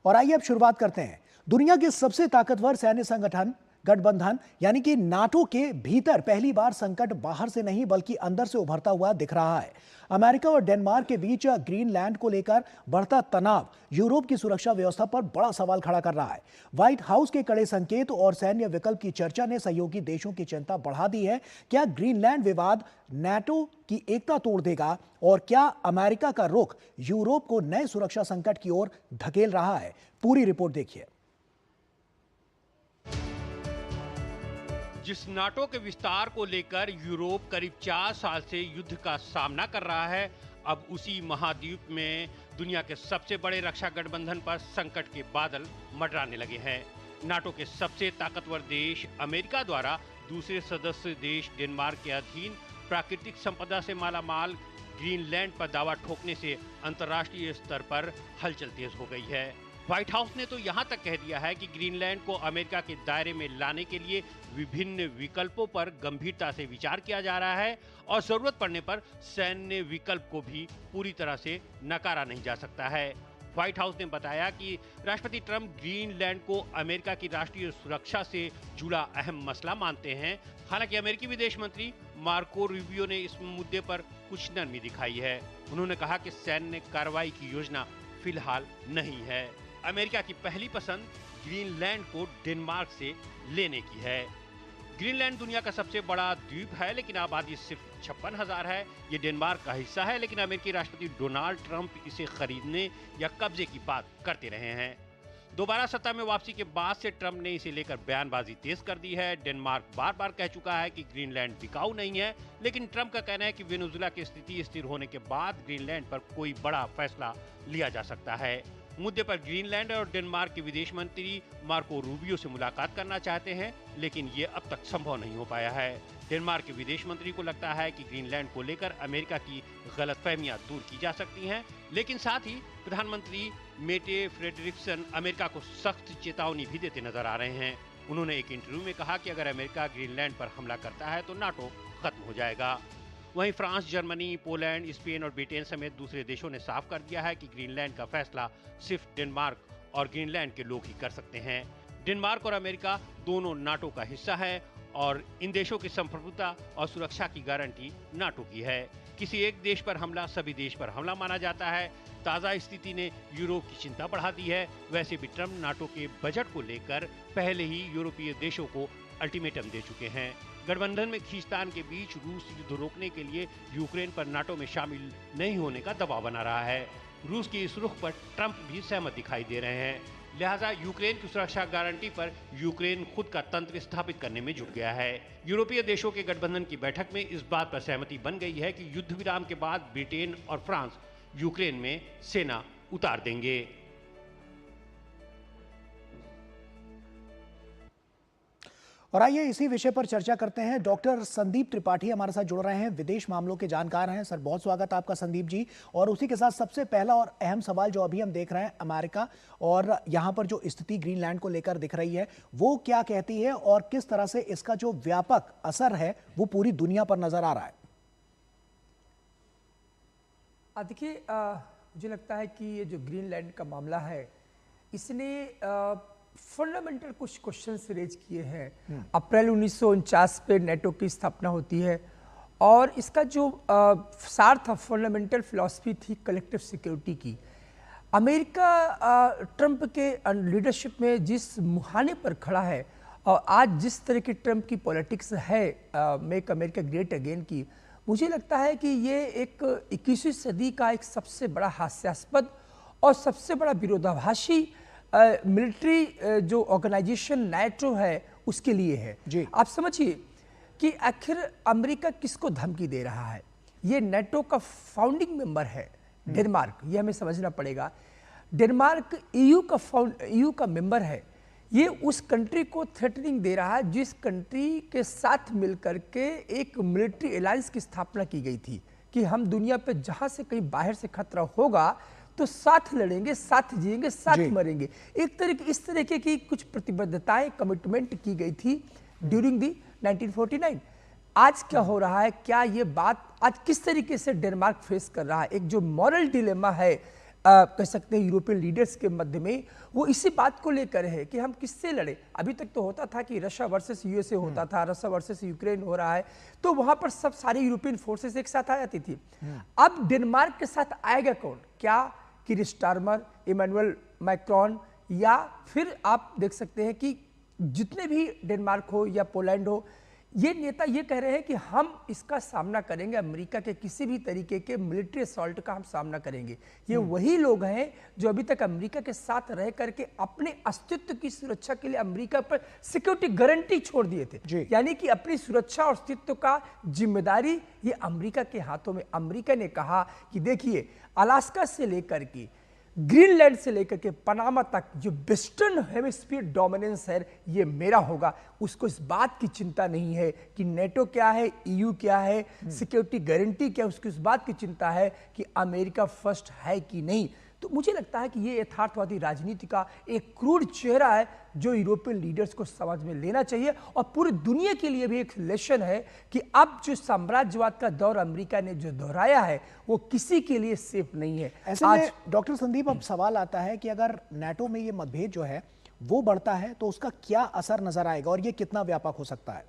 और आइए अब शुरुआत करते हैं। दुनिया के सबसे ताकतवर सैन्य संगठन गठबंधन यानी कि नाटो के भीतर पहली बार संकट बाहर से नहीं बल्कि अंदर से उभरता हुआ दिख रहा है। अमेरिका और डेनमार्क के बीच ग्रीनलैंड को लेकर बढ़ता तनाव यूरोप की सुरक्षा व्यवस्था पर बड़ा सवाल खड़ा कर रहा है। व्हाइट हाउस के कड़े संकेत और सैन्य विकल्प की चर्चा ने सहयोगी देशों की चिंता बढ़ा दी है। क्या ग्रीनलैंड विवाद नाटो की एकता तोड़ देगा और क्या अमेरिका का रुख यूरोप को नए सुरक्षा संकट की ओर धकेल रहा है? पूरी रिपोर्ट देखिए। जिस नाटो के विस्तार को लेकर यूरोप करीब 4 साल से युद्ध का सामना कर रहा है, अब उसी महाद्वीप में दुनिया के सबसे बड़े रक्षा गठबंधन पर संकट के बादल मंडराने लगे हैं। नाटो के सबसे ताकतवर देश अमेरिका द्वारा दूसरे सदस्य देश डेनमार्क के अधीन प्राकृतिक संपदा से मालामाल ग्रीनलैंड पर दावा ठोकने से अंतर्राष्ट्रीय स्तर पर हलचल तेज हो गई है। व्हाइट हाउस ने तो यहां तक कह दिया है कि ग्रीनलैंड को अमेरिका के दायरे में लाने के लिए विभिन्न विकल्पों पर गंभीरता से विचार किया जा रहा है और जरूरत पड़ने पर सैन्य विकल्प को भी पूरी तरह से नकारा नहीं जा सकता है। व्हाइट हाउस ने बताया कि राष्ट्रपति ट्रंप ग्रीनलैंड को अमेरिका की राष्ट्रीय सुरक्षा से जुड़ा अहम मसला मानते हैं। हालांकि अमेरिकी विदेश मंत्री मार्को रूबियो ने इस मुद्दे पर कुछ नरमी दिखाई है। उन्होंने कहा कि सैन्य कार्रवाई की योजना फिलहाल नहीं है। अमेरिका की पहली पसंद ग्रीनलैंड को डेनमार्क से लेने की है। ग्रीनलैंड दुनिया का सबसे बड़ा द्वीप है, लेकिन आबादी सिर्फ 56,000 है। ये डेनमार्क का हिस्सा है, लेकिन अमेरिकी राष्ट्रपति डोनाल्ड ट्रंप इसे खरीदने या कब्जे की बात करते रहे हैं। दोबारा सत्ता में वापसी के बाद से ट्रंप ने इसे लेकर बयानबाजी तेज कर दी है। डेनमार्क बार बार कह चुका है कि ग्रीनलैंड बिकाऊ नहीं है, लेकिन ट्रंप का कहना है कि वेनेजुएला की स्थिति स्थिर होने के बाद ग्रीनलैंड पर कोई बड़ा फैसला लिया जा सकता है। मुद्दे पर ग्रीनलैंड और डेनमार्क के विदेश मंत्री मार्को रूबियो से मुलाकात करना चाहते हैं, लेकिन ये अब तक संभव नहीं हो पाया है। डेनमार्क के विदेश मंत्री को लगता है कि ग्रीनलैंड को लेकर अमेरिका की गलतफहमियां दूर की जा सकती हैं, लेकिन साथ ही प्रधानमंत्री मेटे फ्रेडरिक्सन अमेरिका को सख्त चेतावनी भी देते नजर आ रहे हैं। उन्होंने एक इंटरव्यू में कहा कि अगर अमेरिका ग्रीनलैंड पर हमला करता है तो नाटो खत्म हो जाएगा। वहीं फ्रांस, जर्मनी, पोलैंड, स्पेन और ब्रिटेन समेत दूसरे देशों ने साफ कर दिया है कि ग्रीनलैंड का फैसला सिर्फ डेनमार्क और ग्रीनलैंड के लोग ही कर सकते हैं। डेनमार्क और अमेरिका दोनों नाटो का हिस्सा है और इन देशों की संप्रभुता और सुरक्षा की गारंटी नाटो की है। किसी एक देश पर हमला सभी देश पर हमला माना जाता है। ताज़ा स्थिति ने यूरोप की चिंता बढ़ा दी है। वैसे भी ट्रंप नाटो के बजट को लेकर पहले ही यूरोपीय देशों को अल्टीमेटम दे चुके हैं। गठबंधन में खींचतान के बीच रूस युद्ध रोकने के लिए यूक्रेन पर नाटो में शामिल नहीं होने का दबाव बना रहा है। रूस की इस रुख पर ट्रंप भी सहमत दिखाई दे रहे हैं। लिहाजा यूक्रेन की सुरक्षा गारंटी पर यूक्रेन खुद का तंत्र स्थापित करने में जुट गया है। यूरोपीय देशों के गठबंधन की बैठक में इस बात पर सहमति बन गई है कि युद्ध विराम के बाद ब्रिटेन और फ्रांस यूक्रेन में सेना उतार देंगे। और आइए इसी विषय पर चर्चा करते हैं। डॉक्टर संदीप त्रिपाठी हमारे साथ जुड़ रहे हैं, विदेश मामलों के जानकार हैं। सर, बहुत स्वागत है आपका संदीप जी। और उसी के साथ सबसे पहला और अहम सवाल जो अभी हम देख रहे हैं, अमेरिका और यहाँ पर जो स्थिति ग्रीनलैंड को लेकर दिख रही है, वो क्या कहती है और किस तरह से इसका जो व्यापक असर है वो पूरी दुनिया पर नजर आ रहा है? देखिए, मुझे लगता है कि ये जो ग्रीनलैंड का मामला है, इसने फंडामेंटल कुछ क्वेश्चंस रेज किए हैं। अप्रैल 1949 पे नाटो की स्थापना होती है और इसका जो सार था, फंडामेंटल फिलॉसफी थी कलेक्टिव सिक्योरिटी की। अमेरिका ट्रंप के लीडरशिप में जिस मुहाने पर खड़ा है और आज जिस तरह की ट्रंप की पॉलिटिक्स है, मेक अमेरिका ग्रेट अगेन की, मुझे लगता है कि ये एक 21वीं सदी का एक सबसे बड़ा हास्यास्पद और सबसे बड़ा विरोधाभासी मिलिट्री जो ऑर्गेनाइजेशन नाटो है उसके लिए है जी। आप समझिए कि आखिर अमेरिका किसको धमकी दे रहा है। ये नाटो का फाउंडिंग मेंबर है डेनमार्क, ये हमें समझना पड़ेगा। डेनमार्क ईयू का मेंबर है। ये उस कंट्री को थ्रेटनिंग दे रहा है जिस कंट्री के साथ मिलकर के एक मिलिट्री अलायंस की स्थापना की गई थी कि हम दुनिया पे जहां से कहीं बाहर से खतरा होगा तो साथ लड़ेंगे, साथ जिएंगे, साथ मरेंगे। एक तरीके इस तरीके की कुछ प्रतिबद्धताएं, कमिटमेंट की गई थी ड्यूरिंग दी 1949। आज क्या हो रहा है, क्या ये बात आज किस तरीके से डेनमार्क फेस कर रहा है? एक जो मॉरल डिलेमा है कह सकते हैं यूरोपियन लीडर्स के मध्य में, वो इसी बात को लेकर है कि हम किससे लड़े। अभी तक तो होता था कि रशिया वर्सेस यूएसए होता था, रशिया वर्सेस यूक्रेन हो रहा है, तो वहां पर सब सारी यूरोपियन फोर्सेस एक साथ आ जाती थी। अब डेनमार्क के साथ आएगा कौन? क्या किर स्टारमर, इमैनुअल मैक्रोन, या फिर आप देख सकते हैं कि जितने भी डेनमार्क हो या पोलैंड हो, ये नेता ये कह रहे हैं कि हम इसका सामना करेंगे, अमेरिका के किसी भी तरीके के मिलिट्री असॉल्ट का हम सामना करेंगे। ये वही लोग हैं जो अभी तक अमेरिका के साथ रह करके अपने अस्तित्व की सुरक्षा के लिए अमेरिका पर सिक्योरिटी गारंटी छोड़ दिए थे, यानी कि अपनी सुरक्षा और अस्तित्व का जिम्मेदारी ये अमेरिका के हाथों में। अमेरिका ने कहा कि देखिए, अलास्का से लेकर के ग्रीनलैंड से लेकर के पनामा तक जो वेस्टर्न हेमिस्फीयर डोमिनेंस है, ये मेरा होगा। उसको इस बात की चिंता नहीं है कि नेटो क्या है, ईयू क्या है, सिक्योरिटी गारंटी क्या है, उसको इस बात की चिंता है कि अमेरिका फर्स्ट है कि नहीं। तो मुझे लगता है कि ये यथार्थवादी राजनीति का एक क्रूर चेहरा है जो यूरोपियन लीडर्स को समझ में लेना चाहिए, और पूरी दुनिया के लिए भी एक लेसन है कि अब जो साम्राज्यवाद का दौर अमेरिका ने जो दोहराया है वो किसी के लिए सेफ नहीं है। ऐसे में डॉक्टर संदीप, अब सवाल आता है कि अगर नाटो में ये मतभेद जो है वो बढ़ता है तो उसका क्या असर नजर आएगा और ये कितना व्यापक हो सकता है?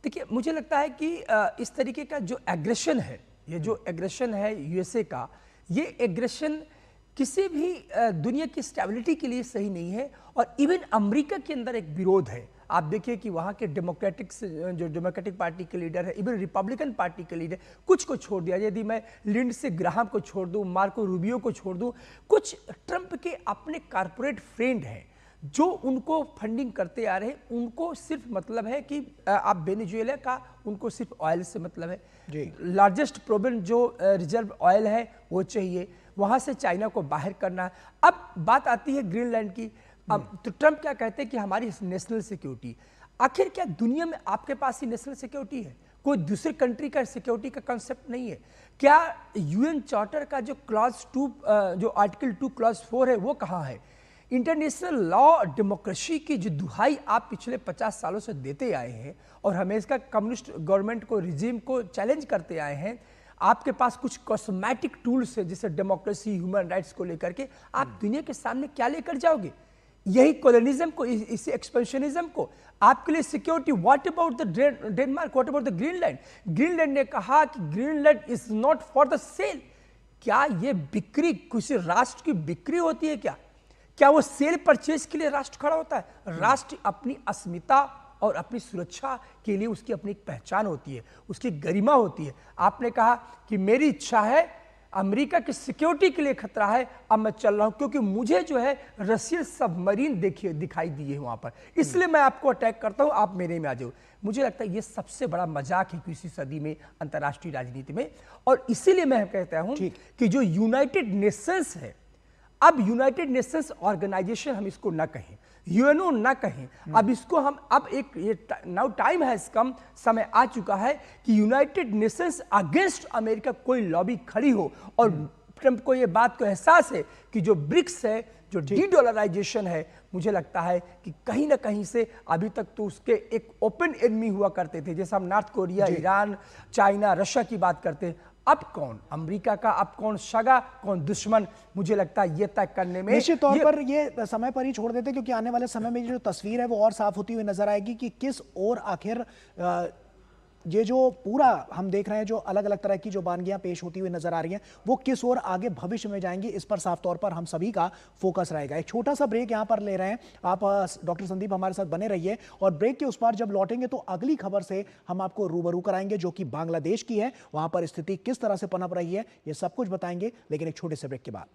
देखिए, मुझे लगता है कि इस तरीके का जो एग्रेशन है, ये जो एग्रेशन है यूएसए का, ये एग्रेशन किसी भी दुनिया की स्टेबिलिटी के लिए सही नहीं है। और इवन अमेरिका के अंदर एक विरोध है। आप देखिए कि वहाँ के डेमोक्रेटिक पार्टी के लीडर है, इवन रिपब्लिकन पार्टी के लीडर, कुछ को छोड़ दिया। यदि मैं लिंडसे ग्राहम को छोड़ दूं, मार्को रूबियो को छोड़ दूं, कुछ ट्रंप के अपने कारपोरेट फ्रेंड हैं जो उनको फंडिंग करते आ रहे हैं। उनको सिर्फ मतलब है कि आप वेनेजुएला का, उनको सिर्फ ऑयल से मतलब है। लार्जेस्ट प्रोविडेंट जो रिजर्व ऑयल है वो चाहिए, वहां से चाइना को बाहर करना है। अब बात आती है ग्रीनलैंड की। अब तो ट्रंप क्या कहते हैं कि हमारी नेशनल सिक्योरिटी, आखिर क्या दुनिया में आपके पास ही नेशनल सिक्योरिटी है? कोई दूसरे कंट्री का सिक्योरिटी का कॉन्सेप्ट नहीं है क्या? यूएन चार्टर का जो क्लॉज 2, जो आर्टिकल 2 क्लॉज 4 है, वो कहाँ है? इंटरनेशनल लॉ और डेमोक्रेसी की जो दुहाई आप पिछले 50 सालों से देते आए हैं और हमेशा कम्युनिस्ट गवर्नमेंट को, रिजीम को चैलेंज करते आए हैं, आपके पास कुछ कॉस्मेटिक टूल्स है जैसे डेमोक्रेसी, ह्यूमन राइट्स को लेकर के, आप दुनिया के सामने क्या लेकर जाओगे? यही कॉलोनिज्म को, इसी एक्सपेंशनिज्म को, आपके लिए security. What about the Denmark, what about the Greenland? Greenland ने कहा कि Greenland is not for the sale. क्या ये बिक्री, किसी राष्ट्र की बिक्री होती है क्या? क्या वो सेल परचेज के लिए राष्ट्र खड़ा होता है? राष्ट्र अपनी अस्मिता और अपनी सुरक्षा के लिए उसकी अपनी एक पहचान होती है, उसकी गरिमा होती है। आपने कहा कि मेरी इच्छा है, अमेरिका की सिक्योरिटी के लिए खतरा है, अब मैं चल रहा हूं क्योंकि मुझे जो है रशियन सबमरीन दिखाई दिए हैं वहां पर, इसलिए मैं आपको अटैक करता हूं, आप मेरे में आ जाओ। मुझे लगता है ये सबसे बड़ा मजाक है 21वीं सदी में अंतर्राष्ट्रीय राजनीति में। और इसीलिए मैं कहता हूं कि जो यूनाइटेड नेशंस है, अब यूनाइटेड नेशंस ऑर्गेनाइजेशन हम इसको ना कहें, यूएनओ ना कहें, अब इसको हम, अब एक ये नाउ टाइम हैज कम, समय आ चुका है कि यूनाइटेड नेशंस अगेंस्ट अमेरिका कोई लॉबी खड़ी हो। और ट्रंप को ये बात को एहसास है कि जो ब्रिक्स है, जो डी-डॉलराइजेशन है, मुझे लगता है कि कहीं ना कहीं से अभी तक तो उसके एक ओपन एनिमी हुआ करते थे, जैसे हम north Korea, Iran, China, Russia की बात करते हैं। अब कौन अमेरिका का, अब कौन सगा, कौन दुश्मन, मुझे लगता है ये तय करने में निश्चित तौर पर ये समय पर ही छोड़ देते, क्योंकि आने वाले समय में जो तस्वीर है वो और साफ होती हुई नजर आएगी कि किस ओर आखिर ये जो पूरा हम देख रहे हैं, जो अलग अलग तरह की जो वानगियां पेश होती हुई नजर आ रही हैं, वो किस ओर आगे भविष्य में जाएंगी, इस पर साफ तौर पर हम सभी का फोकस रहेगा। एक छोटा सा ब्रेक यहां पर ले रहे हैं, आप डॉक्टर संदीप हमारे साथ बने रहिए, और ब्रेक के उस पार जब लौटेंगे तो अगली खबर से हम आपको रूबरू कराएंगे जो कि बांग्लादेश की है। वहां पर स्थिति किस तरह से पनप रही है, ये सब कुछ बताएंगे, लेकिन एक छोटे से ब्रेक के बाद।